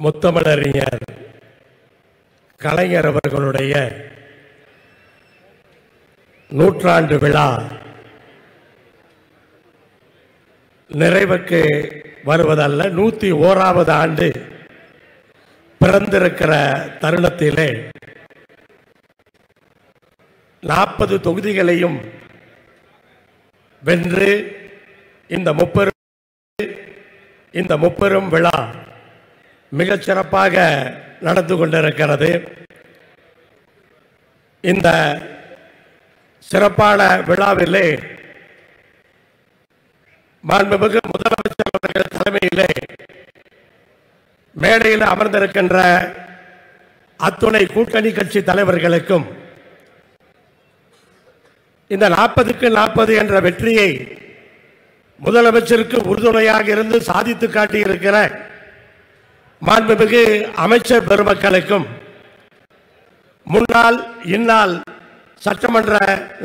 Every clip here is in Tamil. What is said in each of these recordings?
முத்தமிழறிஞர் கலைஞர் அவர்களுடைய நூற்றாண்டு விழா நிறைவுக்கு வருவதல்ல, 101வது ஆண்டு பிறந்திருக்கிற தருணத்திலே 40 தொகுதிகளையும் வென்று இந்த முப்பெரும் விழா மிகச் சிறப்பாக நடந்து கொண்டிருக்கிறது. இந்த சிறப்பான விழாவிலே மாண்புமிகு முதலமைச்சர் அவர்கள் தலைமையிலே மேடையில் அமர்ந்திருக்கின்ற அத்துணை கூட்டணி கட்சி தலைவர்களுக்கும் இந்த 40க்கு 40 என்ற வெற்றியை முதலமைச்சருக்கு உறுதுணையாக இருந்து சாதித்து காட்டியிருக்கிற மாண்புமிகு அமைச்சர் பெருமக்களுக்கும் முன்னாள் இந்நாள் சட்டமன்ற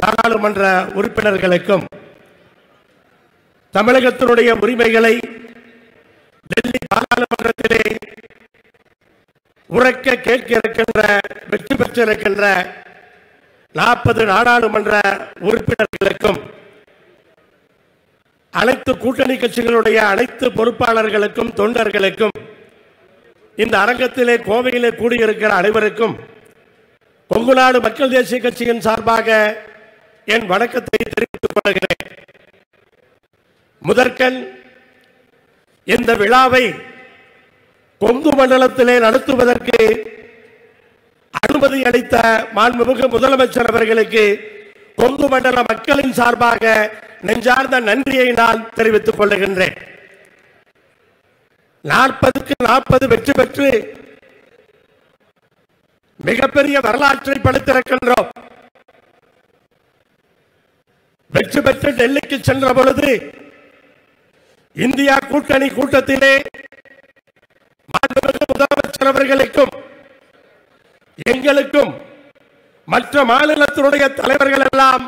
நாடாளுமன்ற உறுப்பினர்களுக்கும் தமிழகத்தினுடைய உரிமைகளை டெல்லி பாராளுமன்றத்திலே உறக்க கேட்க இருக்கின்ற வெற்றி பெற்றிருக்கின்ற 40 நாடாளுமன்ற உறுப்பினர்களுக்கும் அனைத்து கூட்டணி கட்சிகளுடைய அனைத்து பொறுப்பாளர்களுக்கும் தொண்டர்களுக்கும் இந்த அரங்கத்திலே கோவையிலே கூடியிருக்கிற அனைவருக்கும் கொங்குநாடு மக்கள் தேசிய கட்சியின் சார்பாக என் வணக்கத்தை தெரிவித்துக் கொள்கிறேன். முதற்கண் இந்த விழாவை கொங்கு மண்டலத்திலே நடத்துவதற்கு அனுமதி அளித்த மாண்புமிகு முதலமைச்சர் அவர்களுக்கு கொங்கு மண்டல மக்களின் சார்பாக நெஞ்சார்ந்த நன்றியை நான் தெரிவித்துக் கொள்ளுகின்றேன். 40க்கு 40 வெற்றி பெற்று மிகப்பெரிய வரலாற்றை படைத்திருக்கின்றோம். வெற்றி பெற்று டெல்லிக்கு சென்ற பொழுது இந்தியா கூட்டணி கூட்டத்திலே மாண்புமிகு முதலமைச்சர் அவர்களுக்கும் எங்களுக்கும் மற்ற மாநிலத்தினுடைய தலைவர்கள் எல்லாம்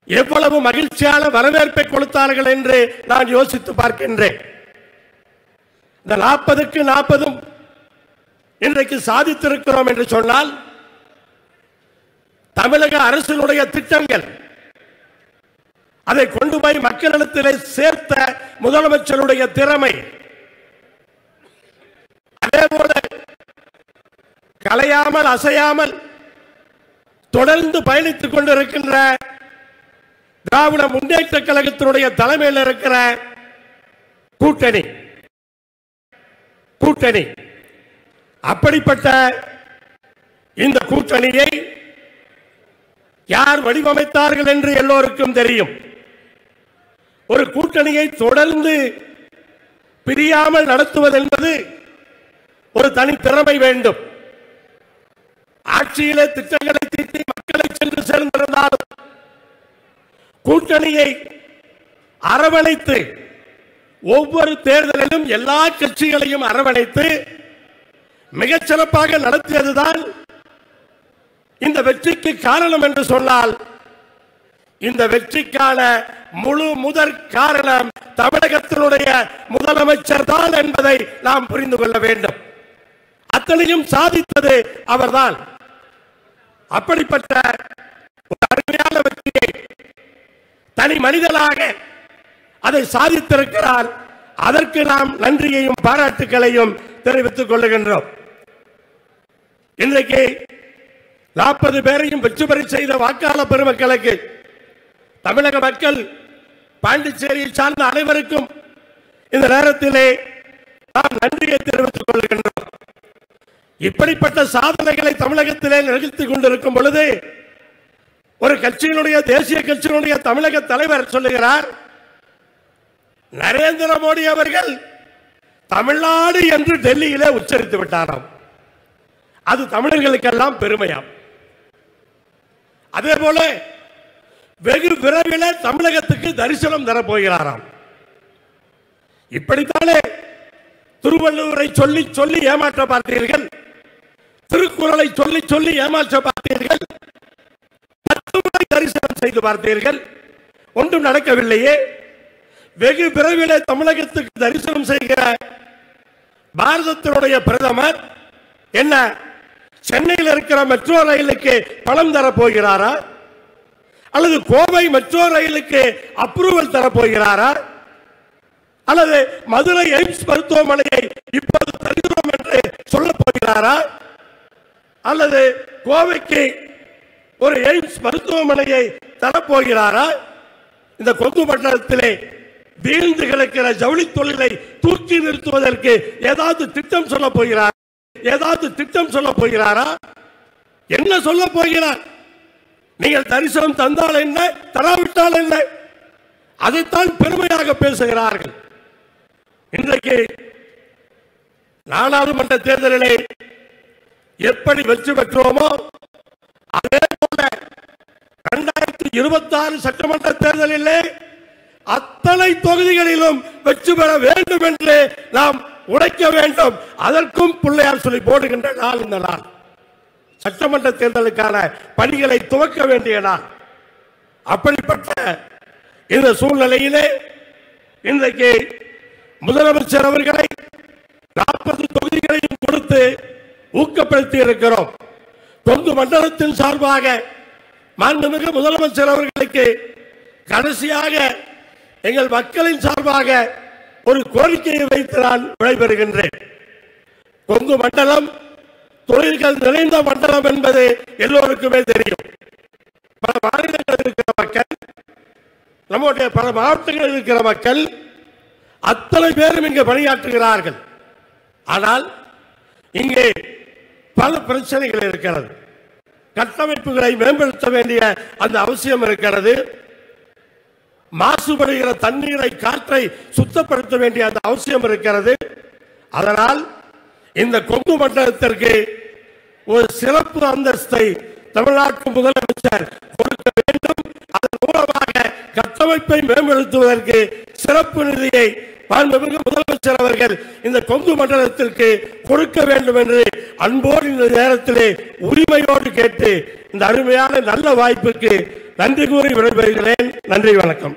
எவ்வளவு மகிழ்ச்சியான வரவேற்பை கொடுத்தார்கள் என்று நான் யோசித்து பார்க்கின்றேன். இந்த 40க்கு 40 இன்றைக்கு சாதித்திருக்கிறோம் என்று சொன்னால் தமிழக அரசினுடைய திட்டங்கள் அதை கொண்டு போய் மக்களிடத்திலே சேர்த்த முதலமைச்சருடைய திறமை, அதேபோல கலையாமல் அசையாமல் தொடர்ந்து பயணித்துக் கொண்டிருக்கின்ற திராவிட முன்னேற்ற கழகத்தினுடைய தலைமையில் இருக்கிற கூட்டணி அப்படிப்பட்ட இந்த கூட்டணியை யார் வடிவமைத்தார்கள் என்று எல்லோருக்கும் தெரியும். ஒரு கூட்டணியை தொடர்ந்து பிரியாமல் நடத்துவது என்பது ஒரு தனி திறமை வேண்டும். ஆட்சியிலே திட்டங்களை தீட்டி மக்களை சென்று சேர்ந்திருந்தாலும் கூட்டணியை அரவணைத்து ஒவ்வொரு தேர்தலிலும் எல்லா கட்சிகளையும் அரவணைத்து மிகச் சிறப்பாக நடத்தியதுதான் இந்த வெற்றிக்கு காரணம் என்று சொன்னால், இந்த வெற்றிக்கான முழு முதற் காரணம் தமிழகத்தினுடைய முதலமைச்சர் தான் என்பதை நாம் புரிந்து கொள்ள வேண்டும். அத்தனையும் சாதித்தது அவர்தான். அப்படிப்பட்ட ஒரு அருமையான வெற்றியை தனி மனிதனாக அதை சாதித்திருக்கிறார். அதற்கு நாம் நன்றியையும் பாராட்டுகளையும் தெரிவித்துக் கொள்ளுகின்றோம். இன்றைக்கு 40 பேரையும் வெற்றி பெற செய்த வாக்காளர் பெருமக்களுக்கு, தமிழக மக்கள், பாண்டிச்சேரியை சார்ந்த அனைவருக்கும் இந்த நேரத்திலே நாம் நன்றியை தெரிவித்துக் கொள்கின்றோம். இப்படிப்பட்ட சாதனைகளை தமிழகத்திலே நிகழ்த்திக் கொண்டிருக்கும் பொழுது ஒரு கட்சியினுடைய, தேசிய கட்சியினுடைய தமிழக தலைவர் சொல்லுகிறார், நரேந்திர மோடி அவர்கள் தமிழ்நாடு என்று டெல்லியிலே உச்சரித்து விட்டாராம். அது தமிழர்களுக்கெல்லாம் பெருமையாம். அதே போல வெகு விரைவில் தமிழகத்துக்கு தரிசனம் தரப்போகிறாராம். இப்படித்தானே திருவள்ளுவரை சொல்லி சொல்லி ஏமாற்ற பார்த்தீர்கள், திருக்குறளை சொல்லி சொல்லி ஏமாற்ற பார்த்தீர்கள், 10 முறை தரிசனம் செய்து பார்த்தீர்கள், ஒன்றும் நடக்கவில்லையே. வெகு விரைவில் தமிழகத்துக்கு தரிசனம் செய்கிற பாரதத்தினுடைய பிரதமர் என்ன சென்னையில் இருக்கிற மெட்ரோ ரயிலுக்கு பணம் தரப்போகிறாரா அல்லது கோவை மெட்ரோ ரயிலுக்கு அப்ரூவல் தரப்போகிறாரா அல்லது மதுரை எய்ம்ஸ் மருத்துவமனையை இப்போது தருகிறோம் என்று சொல்ல போகிறாரா அல்லது கோவைக்கு ஒரு எய்ம்ஸ் மருத்துவமனையை தரப்போகிறாரா? இந்த கொங்கு மண்டலத்திலே வீழ்ந்து கிடக்கிற ஜவுளி தொழிலை தூக்கி நிறுத்துவதற்கு ஏதாவது திட்டம் சொல்ல போகிறார்? ஏதாவது திட்டம் சொல்ல போகிறாரா? என்ன சொல்ல போகிறார்? நீங்கள் தரிசனம் தந்தால் என்ன, தராவிட்டால் என்ன, அதைத்தான் பெருமையாக பேசுகிறார்கள். இன்றைக்கு நாடாளுமன்ற தேர்தலிலே எப்படி வெற்றி பெற்றோமோ அதே போல 2026 சட்டமன்ற தேர்தலிலே அத்தனை தொகுதிகளிலும் வெற்றி பெற வேண்டும் என்று நாம் உழைக்க வேண்டும். அதற்கும் பிள்ளையார் சொல்லி போடுகின்ற நாள் இந்த நாள். சட்டமன்ற தேர்தலுக்கான பணிகளை துவக்க வேண்டிய நாள். அப்படிப்பட்ட இந்த சூழ்நிலையிலே இன்றைக்கு முதலமைச்சர் அவர்களை 40 தொகுதிகளையும் கொடுத்து ஊக்கப்படுத்தி இருக்கிறோம். கொங்கு மண்டலத்தின் சார்பாக மாண்புமிகு முதலமைச்சர் அவர்களுக்கு கடைசியாக எங்கள் மக்களின் சார்பாக ஒரு கோரிக்கையை வைத்து நான் விடைபெறுகின்றேன். கொங்கு மண்டலம் தொழில்கள் நிறைந்த மண்டலம் என்பது எல்லோருக்குமே தெரியும். பல மாநிலங்களில் இருக்கிற மக்கள், நம்முடைய பல மாவட்டங்களில் இருக்கிற மக்கள் அத்தனை பேரும் இங்கே பணியாற்றுகிறார்கள். ஆனால் இங்கே பல பிரச்சனைகள் இருக்கிறது. கட்டமைப்புகளை மேம்படுத்த வேண்டிய அந்த அவசியம் இருக்கிறது. மாசுபடுகிற தண்ணீரை, காற்றை சுத்தப்படுத்த வேண்டிய அந்த அவசியம் இருக்கிறது. அதனால் இந்த கொங்கு மண்டலத்திற்கு ஒரு சிறப்பு அந்தஸ்தை தமிழ்நாட்டு முதலமைச்சர் கொடுக்க வேண்டும். அதன் மூலமாக கட்டமைப்பை மேம்படுத்துவதற்கு சிறப்பு நிதியை மாண்புமிகு முதலமைச்சர் அவர்கள் இந்த கொங்கு மண்டலத்திற்கு கொடுக்க வேண்டும் என்று அன்போடு இந்த நேரத்திலே உரிமையோடு கேட்டு இந்த அருமையான நல்ல வாய்ப்புக்கு நன்றி கூறி விடைபெறுகிறேன். நன்றி, வணக்கம்.